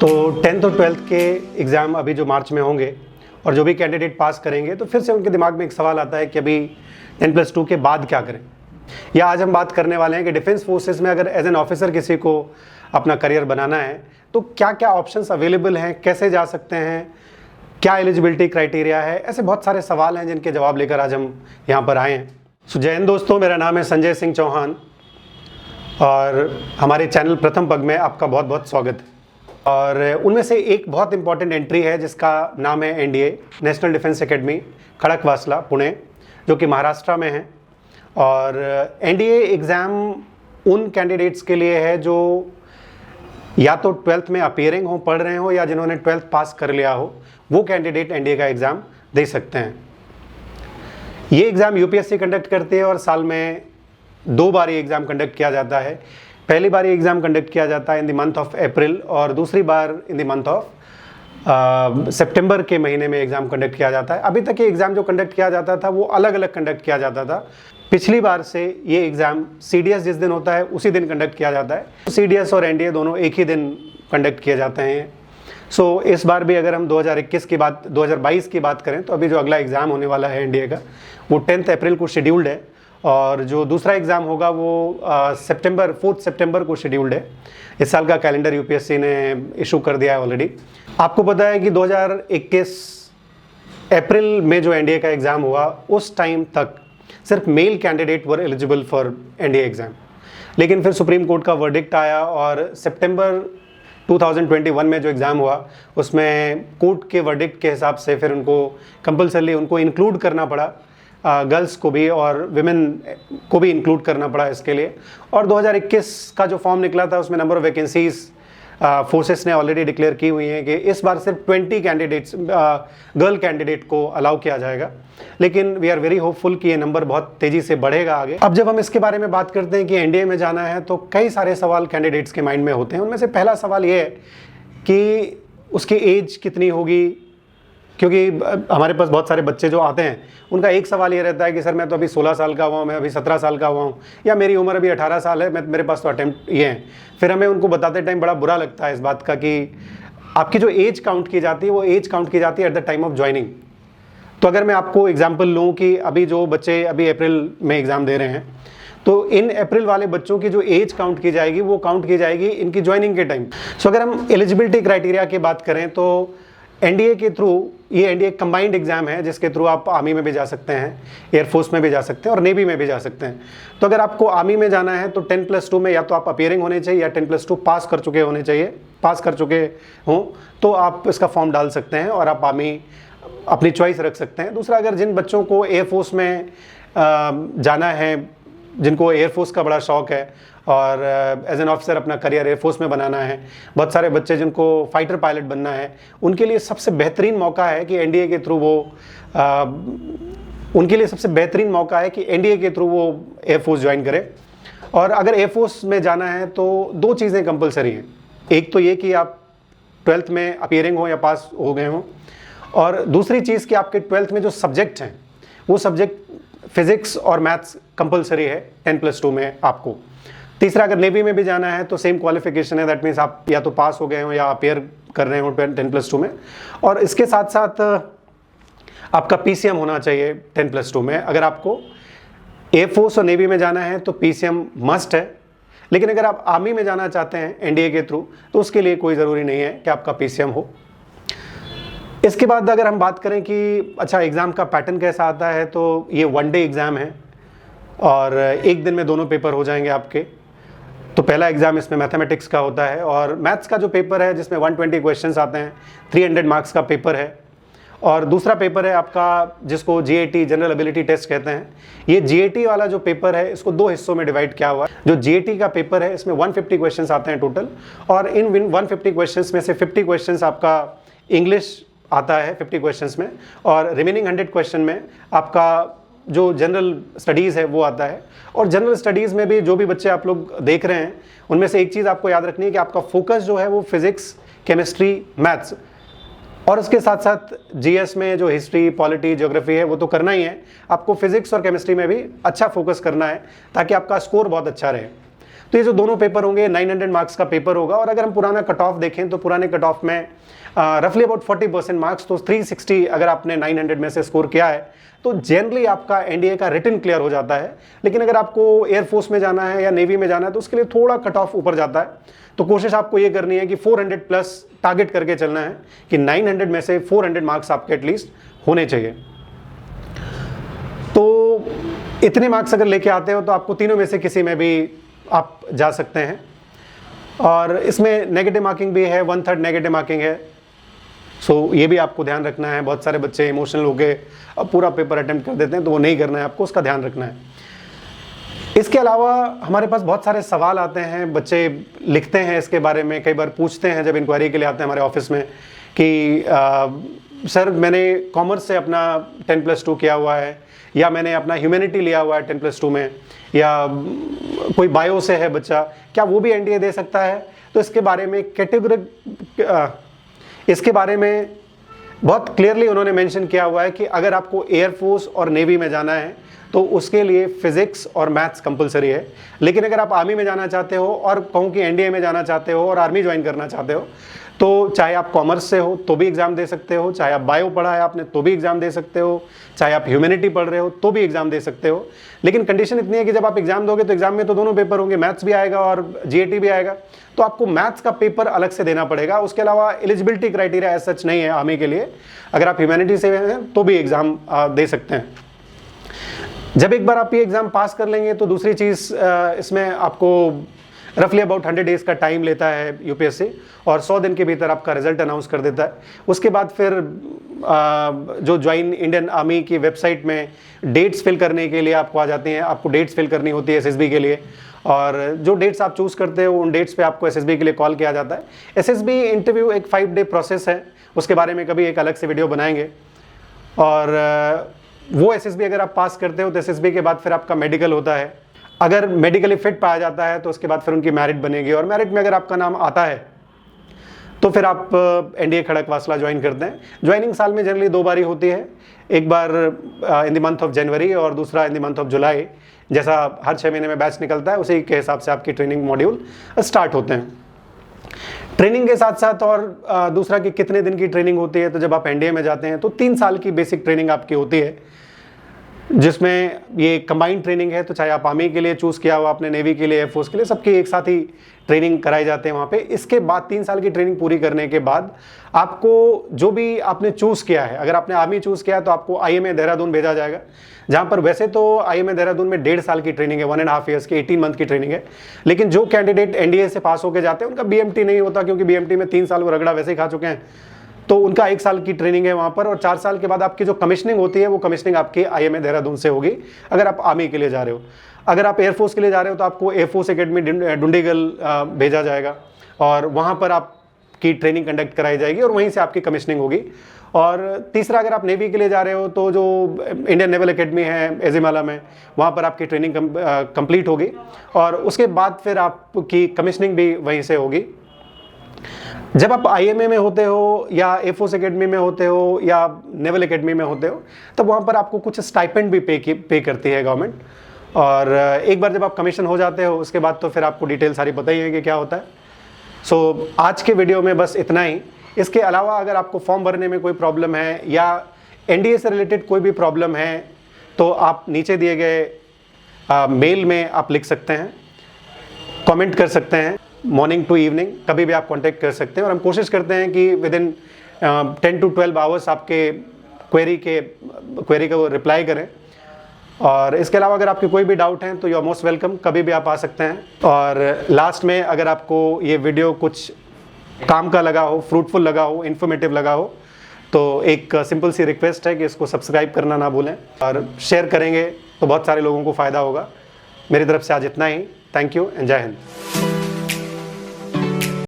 तो 10th और 12th के एग्ज़ाम अभी जो मार्च में होंगे और जो भी कैंडिडेट पास करेंगे तो फिर से उनके दिमाग में एक सवाल आता है कि अभी 10+2 के बाद क्या करें। या आज हम बात करने वाले हैं कि डिफेंस फोर्सेस में अगर एज एन ऑफिसर किसी को अपना करियर बनाना है तो क्या क्या ऑप्शंस अवेलेबल हैं, कैसे जा सकते हैं, क्या एलिजिबिलिटी क्राइटेरिया है। ऐसे बहुत सारे सवाल हैं जिनके जवाब लेकर आज हम यहाँ पर आए हैं। सो जय हिंद दोस्तों, मेरा नाम है संजय सिंह चौहान और हमारे चैनल प्रथम पग में आपका बहुत बहुत स्वागत है। और उनमें से एक बहुत इंपॉर्टेंट एंट्री है जिसका नाम है NDA, national defence academy Khadakwasla Pune, जो कि महाराष्ट्र में है। और एनडीए एग्ज़ाम उन कैंडिडेट्स के लिए है जो या तो 12th में अपीयरिंग हो, पढ़ रहे हो, या जिन्होंने 12th पास कर लिया हो, वो कैंडिडेट एनडीए का एग्ज़ाम दे सकते हैं। ये एग्ज़ाम यूपीएससी कंडक्ट करती है और साल में 2 बार ये एग्ज़ाम कंडक्ट किया जाता है। पहली बार ये एग्ज़ाम कंडक्ट किया जाता है इन द मंथ ऑफ अप्रैल और दूसरी बार इन द मंथ ऑफ सितंबर के महीने में एग्ज़ाम कंडक्ट किया जाता है। अभी तक ये एग्ज़ाम जो कंडक्ट किया जाता था वो अलग अलग कंडक्ट किया जाता था। पिछली बार से ये एग्ज़ाम सीडीएस जिस दिन होता है उसी दिन कंडक्ट किया जाता है। सीडीएस और एनडीए दोनों एक ही दिन कंडक्ट किए जाते हैं। सो इस बार भी अगर हम 2022 की बात करें तो अभी जो अगला एग्ज़ाम होने वाला है एनडीए का वो 10 अप्रैल को शेड्यूल्ड है और जो दूसरा एग्ज़ाम होगा वो 4 सितंबर को शेड्यूल्ड है। इस साल का कैलेंडर यूपीएससी ने इशू कर दिया है ऑलरेडी। आपको पता है कि 2021 अप्रैल में जो एनडीए का एग्ज़ाम हुआ उस टाइम तक सिर्फ male candidate were eligible for NDA exam, लेकिन फिर सुप्रीम कोर्ट का वर्डिक्ट आया और सितंबर 2021 में जो एग्ज़ाम हुआ उसमें कोर्ट के वर्डिक्ट के हिसाब से फिर उनको कंपल्सरली उनको इंक्लूड करना पड़ा, गर्ल्स को भी और विमेन को भी इंक्लूड करना पड़ा इसके लिए। और 2021 का जो फॉर्म निकला था उसमें नंबर ऑफ वैकेंसीज फोर्सेस ने ऑलरेडी डिक्लेयर की हुई हैं कि इस बार सिर्फ 20 कैंडिडेट्स गर्ल कैंडिडेट को अलाउ किया जाएगा, लेकिन वी आर वेरी होपफुल कि ये नंबर बहुत तेज़ी से बढ़ेगा आगे। अब जब हम इसके बारे में बात करते हैं कि एनडीए में जाना है तो कई सारे सवाल कैंडिडेट्स के माइंड में होते हैं। उनमें से पहला सवाल ये है कि उसकी एज कितनी होगी, क्योंकि हमारे पास बहुत सारे बच्चे जो आते हैं उनका एक सवाल ये रहता है कि सर मैं तो अभी 16 साल का हुआ हूँ, मैं अभी 17 साल का हुआ हूँ, या मेरी उम्र अभी 18 साल है, मेरे पास तो अटेम्प्ट ये हैं। फिर हमें उनको बताते टाइम बड़ा बुरा लगता है इस बात का कि आपकी जो एज काउंट की जाती है वो एज काउंट की जाती है at the time of joining. तो अगर मैं आपको एग्जाम्पल लूँ कि अभी जो बच्चे अभी अप्रैल में एग्ज़ाम दे रहे हैं तो इन अप्रैल वाले बच्चों की जो एज काउंट की जाएगी वो काउंट की जाएगी इनकी ज्वाइनिंग के टाइम। सो अगर हम एलिजिबिलिटी क्राइटेरिया की बात करें तो एनडीए के थ्रू ये एनडीए कंबाइंड एग्जाम है जिसके थ्रू आप आर्मी में भी जा सकते हैं, एयरफोर्स में भी जा सकते हैं और नेवी में भी जा सकते हैं। तो अगर आपको आर्मी में जाना है तो 10+2 में या तो आप अपीयरिंग होने चाहिए या 10+2 पास कर चुके होने चाहिए, पास कर चुके हों तो आप इसका फॉर्म डाल सकते हैं और आप आर्मी अपनी चॉइस रख सकते हैं। दूसरा, अगर जिन बच्चों को एयरफोर्स में जाना है, जिनको एयरफोर्स का बड़ा शौक़ है और एज एन ऑफिसर अपना करियर एयरफोर्स में बनाना है, बहुत सारे बच्चे जिनको फाइटर पायलट बनना है, उनके लिए सबसे बेहतरीन मौका है कि एनडीए के थ्रू वो उनके लिए सबसे बेहतरीन मौका है कि एनडीए के थ्रू वो एयरफोर्स ज्वाइन करे। और अगर एयरफोर्स में जाना है तो 2 चीज़ें कंपलसरी हैं। एक तो ये कि आप 12th में अपीयरिंग हो या पास हो गए हों, और दूसरी चीज़ कि आपके 12th में जो सब्जेक्ट हैं वो सब्जेक्ट फिज़िक्स और मैथ्स कंपलसरी है 10+2 में आपको। तीसरा, अगर नेवी में भी जाना है तो सेम क्वालिफिकेशन है, दैट मीन्स आप या तो पास हो गए हो या अपीयर कर रहे हो 10+2 में। और इसके साथ साथ आपका पीसीएम होना चाहिए 10+2 में। अगर आपको एयरफोर्स और नेवी में जाना है तो पीसीएम मस्ट है, लेकिन अगर आप आर्मी में जाना चाहते हैं एनडीए के थ्रू तो उसके लिए कोई ज़रूरी नहीं है कि आपका पीसीएम हो। इसके बाद अगर हम बात करें कि अच्छा एग्ज़ाम का पैटर्न कैसा आता है, तो ये 1 डे एग्ज़ाम है और एक दिन में दोनों पेपर हो जाएंगे आपके। तो पहला एग्ज़ाम इसमें मैथमेटिक्स का होता है और मैथ्स का जो पेपर है जिसमें 120 क्वेश्चंस आते हैं, 300 मार्क्स का पेपर है। और दूसरा पेपर है आपका जिसको जीएटी जनरल एबिलिटी टेस्ट कहते हैं। ये जीएटी वाला जो पेपर है इसको 2 हिस्सों में डिवाइड किया हुआ है। जो जीएटी का पेपर है इसमें 150 क्वेश्चंस आते हैं टोटल, और इन 150 क्वेश्चंस में से 50 क्वेश्चंस आपका इंग्लिश आता है 50 क्वेश्चंस में, और रिमेनिंग 100 क्वेश्चन में आपका जो जनरल स्टडीज़ है वो आता है। और जनरल स्टडीज़ में भी जो भी बच्चे आप लोग देख रहे हैं उनमें से एक चीज़ आपको याद रखनी है कि आपका फोकस जो है वो फिज़िक्स, केमिस्ट्री, मैथ्स, और उसके साथ साथ जीएस में जो हिस्ट्री, पॉलिटी, ज्योग्राफी है वो तो करना ही है। आपको फिज़िक्स और केमिस्ट्री में भी अच्छा फोकस करना है ताकि आपका स्कोर बहुत अच्छा रहे। तो ये जो दोनों पेपर होंगे 900 मार्क्स का पेपर होगा। और अगर हम पुराना कट ऑफ देखें तो पुराने कट ऑफ में रफली अबाउट 40% मार्क्स, तो 360 अगर आपने 900 में से स्कोर किया है तो जनरली आपका एनडीए का रिटन क्लियर हो जाता है। लेकिन अगर आपको एयरफोर्स में जाना है या नेवी में जाना है तो उसके लिए थोड़ा कट ऑफ ऊपर जाता है। तो कोशिश आपको ये करनी है कि 400 प्लस टारगेट करके चलना है कि 900 में से 400 मार्क्स आपके एटलीस्ट होने चाहिए। तो इतने मार्क्स अगर लेके आते हो तो आपको तीनों में से किसी में भी आप जा सकते हैं। और इसमें नेगेटिव मार्किंग भी है, 1/3 नेगेटिव मार्किंग है। सो ये भी आपको ध्यान रखना है। बहुत सारे बच्चे इमोशनल होके अब पूरा पेपर अटेम्प्ट कर देते हैं, तो वो नहीं करना है आपको, उसका ध्यान रखना है। इसके अलावा हमारे पास बहुत सारे सवाल आते हैं, बच्चे लिखते हैं इसके बारे में, कई बार पूछते हैं जब इंक्वायरी के लिए आते हैं हमारे ऑफिस में कि सर मैंने कॉमर्स से अपना 10+2 किया हुआ है, या मैंने अपना ह्यूमैनिटी लिया हुआ है 10+2 में, या कोई बायो से है बच्चा, क्या वो भी एनडीए दे सकता है? तो इसके बारे में इसके बारे में बहुत क्लियरली उन्होंने मेंशन किया हुआ है कि अगर आपको एयरफोर्स और नेवी में जाना है तो उसके लिए फिजिक्स और मैथ्स कंपलसरी है। लेकिन अगर आप आर्मी में जाना चाहते हो और कहूँ कि एनडीए में जाना चाहते हो और आर्मी ज्वाइन करना चाहते हो तो चाहे आप कॉमर्स से हो तो भी एग्जाम दे सकते हो, चाहे आप बायो पढ़ा है आपने तो भी एग्जाम दे सकते हो, चाहे आप ह्यूमैनिटी पढ़ रहे हो तो भी एग्जाम दे सकते हो। लेकिन कंडीशन इतनी है कि जब आप एग्जाम दोगे तो एग्जाम में तो दोनों पेपर होंगे, मैथ्स भी आएगा और जीएटी भी आएगा, तो आपको मैथ्स का पेपर अलग से देना पड़ेगा। उसके अलावा एलिजिबिलिटी क्राइटेरिया एज सच नहीं है आर्मी के लिए, अगर आप ह्यूमैनिटी से हैं तो भी एग्जाम दे सकते हैं। जब एक बार आप ये एग्जाम पास कर लेंगे तो दूसरी चीज़ इसमें आपको रफली अबाउट 100 डेज का टाइम लेता है यूपीएससी, और 100 दिन के भीतर आपका रिजल्ट अनाउंस कर देता है। उसके बाद फिर जो ज्वाइन इंडियन आर्मी की वेबसाइट में डेट्स फिल करने के लिए आपको आ जाती हैं, आपको डेट्स फिल करनी होती है एसएसबी के लिए, और जो डेट्स आप चूज़ करते हो उन डेट्स पे आपको एसएसबी के लिए कॉल किया जाता है। एसएसबी इंटरव्यू एक 5 डे प्रोसेस है, उसके बारे में कभी एक अलग से वीडियो बनाएंगे। और वो एसएसबी अगर आप पास करते हो तो एसएसबी के बाद फिर आपका मेडिकल होता है। अगर मेडिकली फिट पाया जाता है तो उसके बाद फिर उनकी मेरिट बनेगी, और मेरिट में अगर आपका नाम आता है तो फिर आप एनडीए खड़कवासला ज्वाइन करते हैं। ज्वाइनिंग साल में जनरली 2 बारी होती है, एक बार इन द मंथ ऑफ जनवरी और दूसरा इन द मंथ ऑफ जुलाई। जैसा हर 6 महीने में बैच निकलता है उसी के हिसाब से आपकी ट्रेनिंग मॉड्यूल स्टार्ट होते हैं। ट्रेनिंग के साथ साथ और दूसरा कि कितने दिन की ट्रेनिंग होती है, तो जब आप एनडीए में जाते हैं तो 3 साल की बेसिक ट्रेनिंग आपकी होती है, जिसमें ये कंबाइंड ट्रेनिंग है। तो चाहे आप आर्मी के लिए चूज़ किया हुआ, आपने नेवी के लिए, एयरफोर्स के लिए, सबकी एक साथ ही ट्रेनिंग कराई जाते हैं वहाँ पे। इसके बाद 3 साल की ट्रेनिंग पूरी करने के बाद आपको जो भी आपने चूज़ किया है, अगर आपने आर्मी चूज़ किया है तो आपको आईएमए देहरादून भेजा जाएगा, जहाँ पर वैसे तो आईएमए देहरादून में 1.5 साल की ट्रेनिंग है, 1.5 ईयर्स की, 18 मंथ की ट्रेनिंग है। लेकिन जो कैंडिडेट एनडीए से पास होकर जाते हैं उनका बीएमटी नहीं होता, क्योंकि बीएमटी में 3 साल वो रगड़ा वैसे ही खा चुके हैं, तो उनका 1 साल की ट्रेनिंग है वहाँ पर। और 4 साल के बाद आपकी जो कमिश्निंग होती है वो कमिश्निंग आपकी आईएमए देहरादून से होगी, अगर आप आर्मी के लिए जा रहे हो। अगर आप एयरफोर्स के लिए जा रहे हो तो आपको एयरफोर्स एकेडमी डुंडीगल भेजा जाएगा, और वहाँ पर आपकी ट्रेनिंग कंडक्ट कराई जाएगी और वहीं से आपकी कमिश्निंग होगी। और तीसरा, अगर आप नेवी के लिए जा रहे हो तो जो इंडियन नेवल एकेडमी है एजिमाला में, वहाँ पर आपकी ट्रेनिंग कंप्लीट होगी, और उसके बाद फिर आपकी कमिश्निंग भी वहीं से होगी। जब आप आईएमए में होते हो या एयरफोर्स एकेडमी में होते हो या नेवल एकेडमी में होते हो, तब वहाँ पर आपको कुछ स्टाइपेंड भी पे करती है गवर्नमेंट। और एक बार जब आप कमीशन हो जाते हो उसके बाद तो फिर आपको डिटेल सारी पता ही है कि क्या होता है। सो आज के वीडियो में बस इतना ही। इसके अलावा अगर आपको फॉर्म भरने में कोई प्रॉब्लम है या एनडीए से रिलेटेड कोई भी प्रॉब्लम है तो आप नीचे दिए गए मेल में आप लिख सकते हैं, कमेंट कर सकते हैं, मॉर्निंग टू इवनिंग कभी भी आप कांटेक्ट कर सकते हैं। और हम कोशिश करते हैं कि विद इन 10 to 12 आवर्स आपके क्वेरी को रिप्लाई करें। और इसके अलावा अगर आपके कोई भी डाउट हैं तो यू आर मोस्ट वेलकम, कभी भी आप आ सकते हैं। और लास्ट में अगर आपको ये वीडियो कुछ काम का लगा हो, फ्रूटफुल लगा हो, इन्फॉर्मेटिव लगा हो, तो एक सिंपल सी रिक्वेस्ट है कि इसको सब्सक्राइब करना ना भूलें, और शेयर करेंगे तो बहुत सारे लोगों को फ़ायदा होगा। मेरी तरफ से आज इतना ही। थैंक यू एंड जय हिंद।